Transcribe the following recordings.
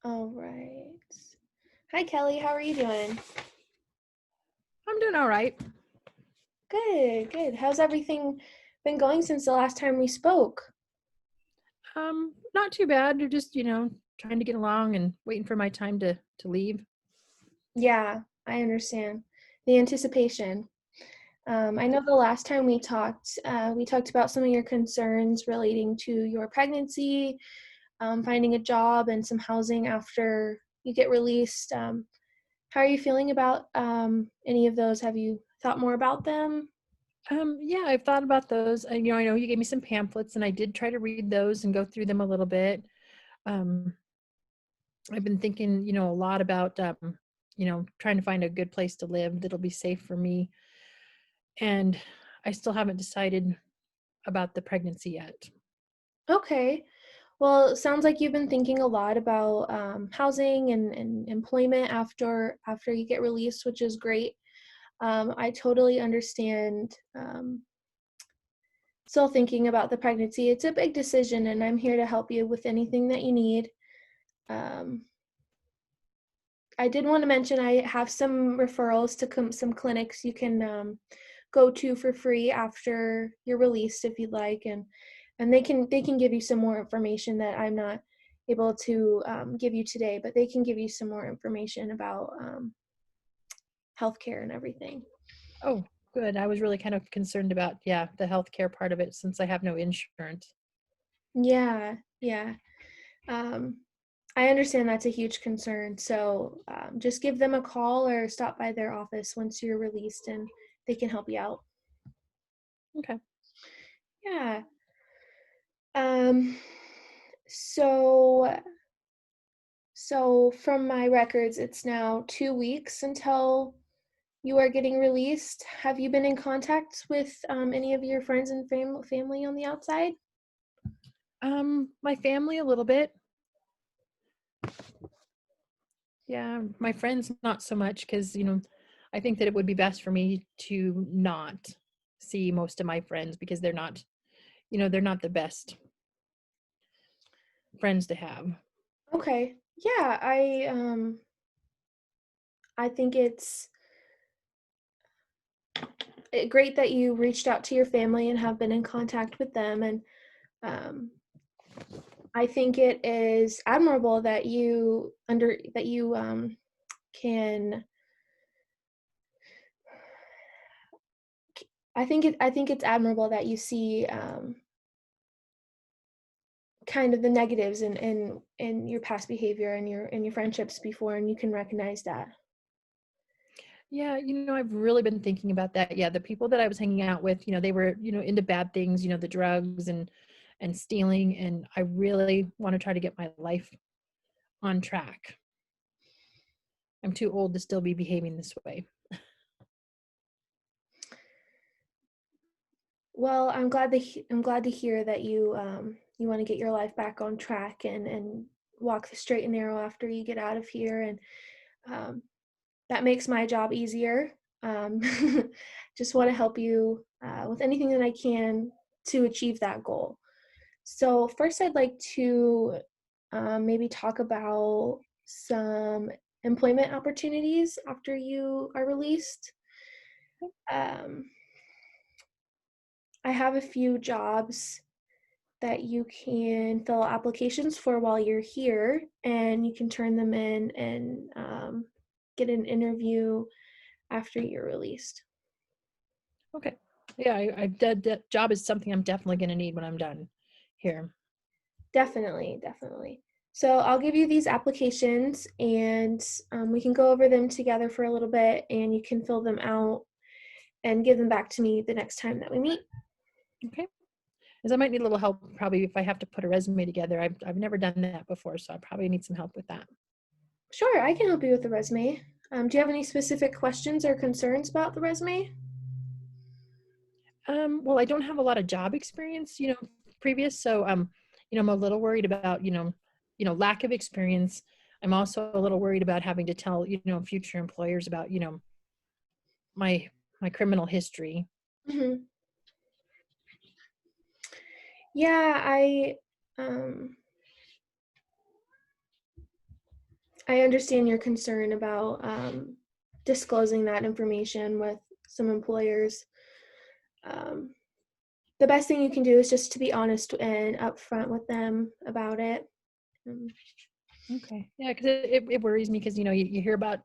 All right. Hi, Kelly. How are you doing? I'm doing all right. Good, good. How's everything been going since the last time we spoke? Not too bad. They're just, trying to get along and waiting for my time to leave. Yeah, I understand. The anticipation. I know the last time we talked about some of your concerns relating to your pregnancy, finding a job, and some housing after you get released. How are you feeling about any of those? Have you thought more about them? Yeah, I've thought about those. And, I know you gave me some pamphlets and I did try to read those and go through them a little bit. Um, I've been thinking, a lot about, trying to find a good place to live that'll be safe for me. And I still haven't decided about the pregnancy yet. Okay. Well, it sounds like you've been thinking a lot about housing and employment after you get released, which is great. I totally understand still thinking about the pregnancy. It's a big decision, and I'm here to help you with anything that you need. Um, I did want to mention I have some referrals to some clinics you can go to for free after you're released if you'd like, and they can give you some more information that I'm not able to give you today, but they can give you some more information about healthcare and everything. Oh, good. I was really kind of concerned about, yeah, the healthcare part of it since I have no insurance. Yeah, yeah. Um, I understand that's a huge concern. So just give them a call or stop by their office once you're released, and they can help you out. Okay. Yeah. Um, so so from my records, it's now 2 weeks until you are getting released. Have you been in contact with any of your friends and family on the outside? My family a little bit. Yeah, my friends not so much because, I think that it would be best for me to not see most of my friends because they're not the best friends to have. Okay. Yeah, I think it's great that you reached out to your family and have been in contact with them, and um, I think it is admirable that you can. I think it's admirable that you see kind of the negatives in your past behavior and your friendships before, and you can recognize that. Yeah, I've really been thinking about that. Yeah, the people that I was hanging out with, they were, into bad things, the drugs and stealing, and I really want to try to get my life on track. I'm too old to still be behaving this way. Well, I'm glad to hear that you want to get your life back on track and walk the straight and narrow after you get out of here, and um, that makes my job easier. Um, just want to help you with anything that I can to achieve that goal. So first, I'd like to maybe talk about some employment opportunities after you are released. Um, I have a few jobs that you can fill applications for while you're here, and you can turn them in and get an interview after you're released. Okay. Yeah, that job is something I'm definitely going to need when I'm done here. Definitely, definitely. So I'll give you these applications, and we can go over them together for a little bit, and you can fill them out and give them back to me the next time that we meet. Okay. As I might need a little help probably if I have to put a resume together. I've never done that before, so I probably need some help with that. Sure, I can help you with the resume. Do you have any specific questions or concerns about the resume? Well, I don't have a lot of job experience, previous, so I'm a little worried about, lack of experience. I'm also a little worried about having to tell, future employers about, my my criminal history. Hmm. Yeah, um, I understand your concern about disclosing that information with some employers. Um, the best thing you can do is just to be honest and upfront with them about it. Um, Okay. Yeah, because it worries me because, you hear about,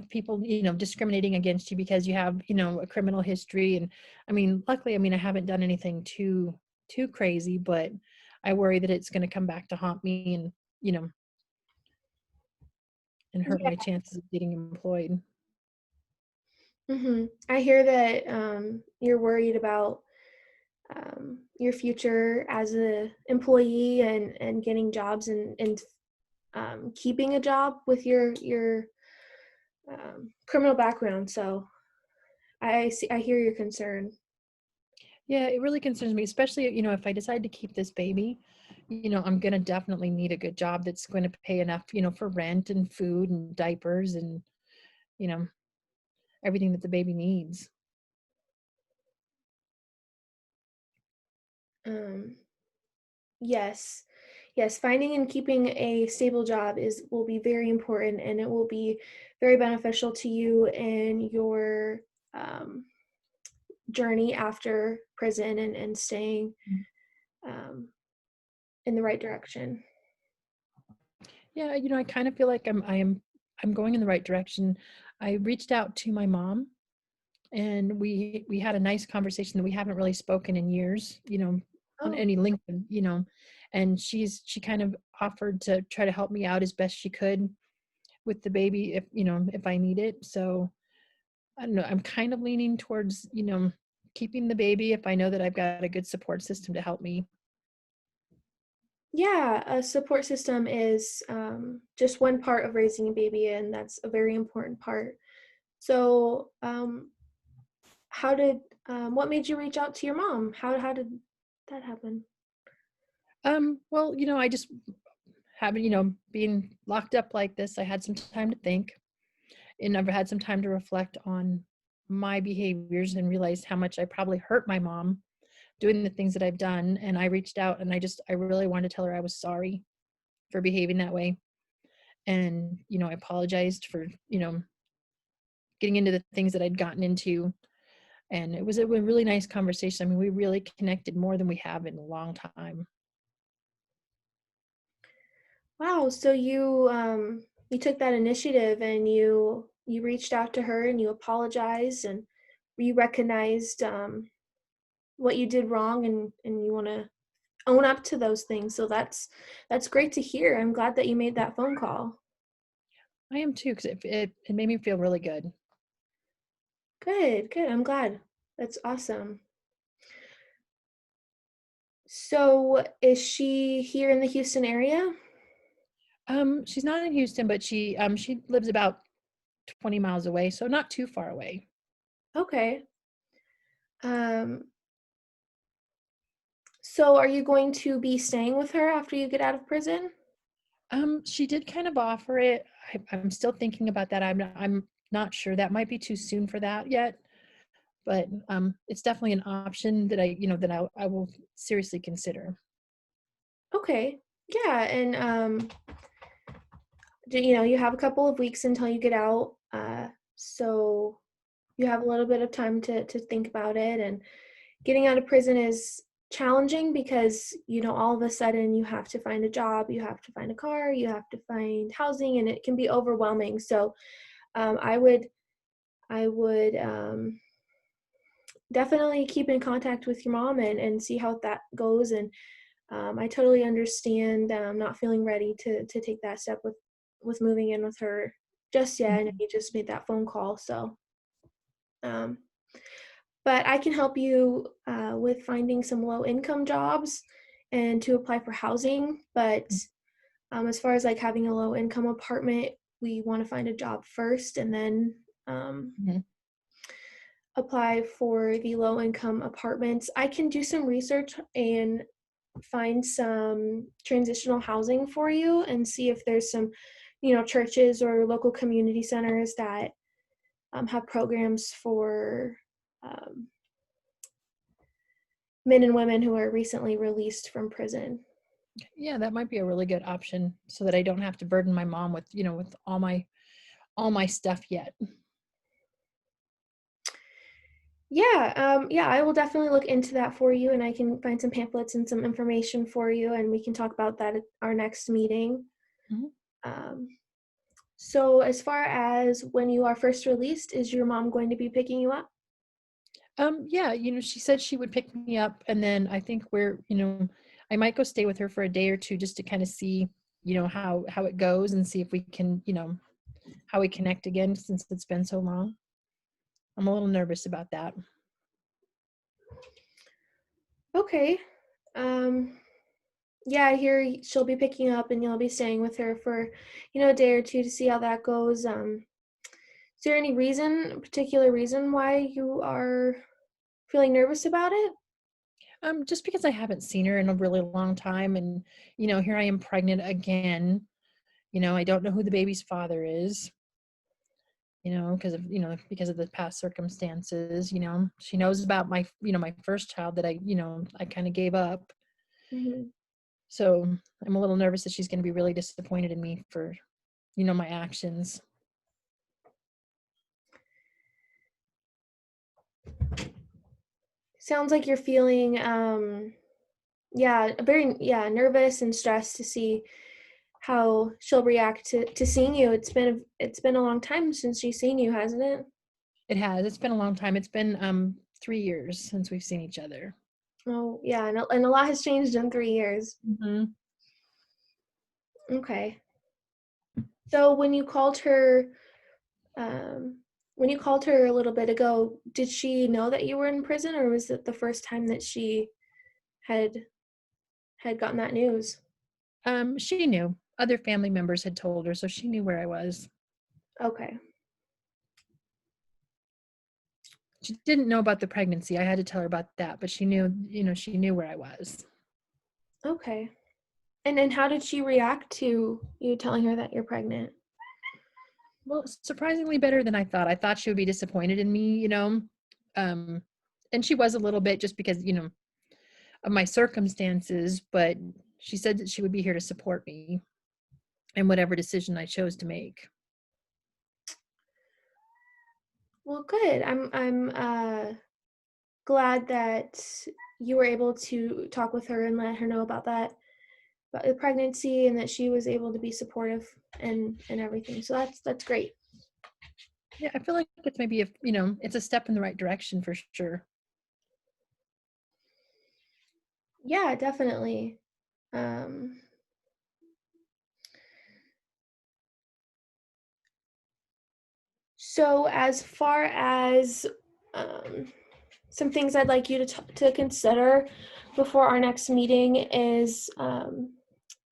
people, discriminating against you because you have, a criminal history. And I mean, luckily, I mean, I haven't done anything too crazy, but I worry that it's going to come back to haunt me and, you know, and hurt my yeah. chances of getting employed. I hear that you're worried about your future as a employee and getting jobs and keeping a job with your criminal background. So I hear your concern. Yeah, it really concerns me, especially, if I decide to keep this baby, I'm going to definitely need a good job that's going to pay enough, for rent and food and diapers and, you know, everything that the baby needs. Um, yes, yes, finding and keeping a stable job is will be very important, and it will be very beneficial to you and your um, journey after prison and staying um, in the right direction. Yeah, I kind of feel like I'm going in the right direction. I reached out to my mom and we had a nice conversation that we haven't really spoken in years, on Oh, any length of, and she kind of offered to try to help me out as best she could with the baby if I need it. So I don't know, I'm kind of leaning towards, keeping the baby if I know that I've got a good support system to help me. yeah, a support system is just one part of raising a baby, and that's a very important part. So, what made you reach out to your mom? How did that happen? Well, I just having, being locked up like this, I had some time to think and I've had some time to reflect on my behaviors and realized how much I probably hurt my mom doing the things that I've done. And I reached out and I really wanted to tell her I was sorry for behaving that way. And, I apologized for, getting into the things that I'd gotten into. And it was a really nice conversation. I mean, we really connected more than we have in a long time. Wow, so you took that initiative and you reached out to her and you apologized and you recognized what you did wrong and you want to own up to those things. So that's great to hear. I'm glad that you made that phone call. I am too, because it made me feel really good. Good, good. I'm glad. That's awesome. So is she here in the Houston area? She's not in Houston, but she lives about 20 miles away, so not too far away. Okay. Um, so are you going to be staying with her after you get out of prison? She did kind of offer it. I'm still thinking about that. I'm not sure. That might be too soon for that yet, but it's definitely an option that I will seriously consider. Okay. Yeah, and you have a couple of weeks until you get out. So you have a little bit of time to think about it, and getting out of prison is challenging because all of a sudden you have to find a job, you have to find a car, you have to find housing, and it can be overwhelming. So I would definitely keep in contact with your mom and see how that goes. And I totally understand not feeling ready to take that step with moving in with her just yet. And Mhm. you just made that phone call, so um, but I can help you with finding some low income jobs and to apply for housing. But as far as like having a low income apartment, we want to find a job first and then um, Mhm. apply for the low income apartments. I can do some research and find some transitional housing for you and see if there's some, churches or local community centers that have programs for um, men and women who are recently released from prison. Yeah, that might be a really good option so that I don't have to burden my mom with, with all my stuff yet. Yeah, yeah, I will definitely look into that for you, and I can find some pamphlets and some information for you, and we can talk about that at our next meeting. Mhm. Um, so, as far as when you are first released, is your mom going to be picking you up? Yeah, she said she would pick me up, and then I think I might go stay with her for a day or two just to kind of see, how it goes and see if we can, how we connect again since it's been so long. I'm a little nervous about that. Okay. Um, yeah, I hear she'll be picking up, and you'll be staying with her for, a day or two to see how that goes. Is there any particular reason why you are feeling nervous about it? Just because I haven't seen her in a really long time, and here I am pregnant again. I don't know who the baby's father is. Because of the past circumstances. She knows about my first child that I kind of gave up. Mhm. So I'm a little nervous that she's going to be really disappointed in me for, my actions. Sounds like you're feeling, yeah, very, yeah, nervous and stressed to see how she'll react to seeing you. It's been a long time since she's seen you, hasn't it? It has. It's been a long time. It's been 3 years since we've seen each other. Oh, yeah, and a lot has changed in 3 years. Hmm. Okay. So um, when you called her a little bit ago, did she know that you were in prison, or was it the first time that she had had gotten that news? She knew. Other family members had told her, so she knew where I was. Okay. She didn't know about the pregnancy. I had to tell her about that, but she knew where I was. Okay. And then how did she react to you telling her that you're pregnant? Well, surprisingly better than I thought. I thought she would be disappointed in me. Um, and she was a little bit just because, of my circumstances, but she said that she would be here to support me in whatever decision I chose to make. Well, good. I'm glad that you were able to talk with her and let her know about the pregnancy, and that she was able to be supportive and everything. So that's great. Yeah, I feel like it's maybe it's a step in the right direction for sure. Yeah, definitely. Um, so as far as um, some things I'd like you to consider before our next meeting is,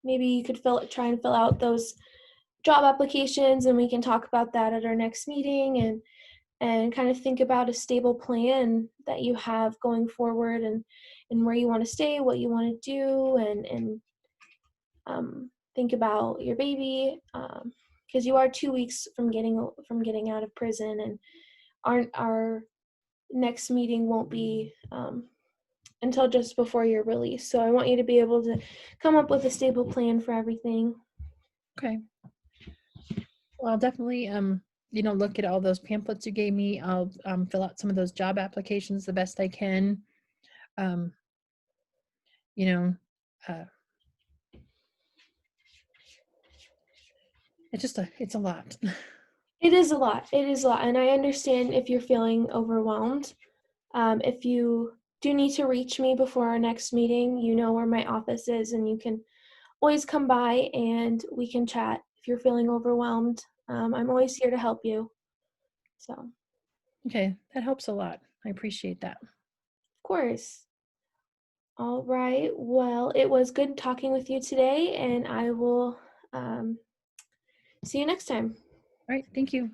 maybe you could try and fill out those job applications, and we can talk about that at our next meeting, and kind of think about a stable plan that you have going forward, and where you want to stay, what you want to do, and think about your baby, because you are 2 weeks from getting out of prison, and our next meeting won't be, until just before your release. So I want you to be able to come up with a stable plan for everything. Okay. Well, I'll definitely look at all those pamphlets you gave me. I'll fill out some of those job applications the best I can. Um, you know, uh, it's a lot. It is a lot. It is a lot. And I understand if you're feeling overwhelmed. If you do need to reach me before our next meeting, you know where my office is, and you can always come by and we can chat if you're feeling overwhelmed. I'm always here to help you. So, of Okay, that helps a lot. I appreciate that. course. All right. Well, it was good talking with you today, and I will, see you next time. All right, thank you.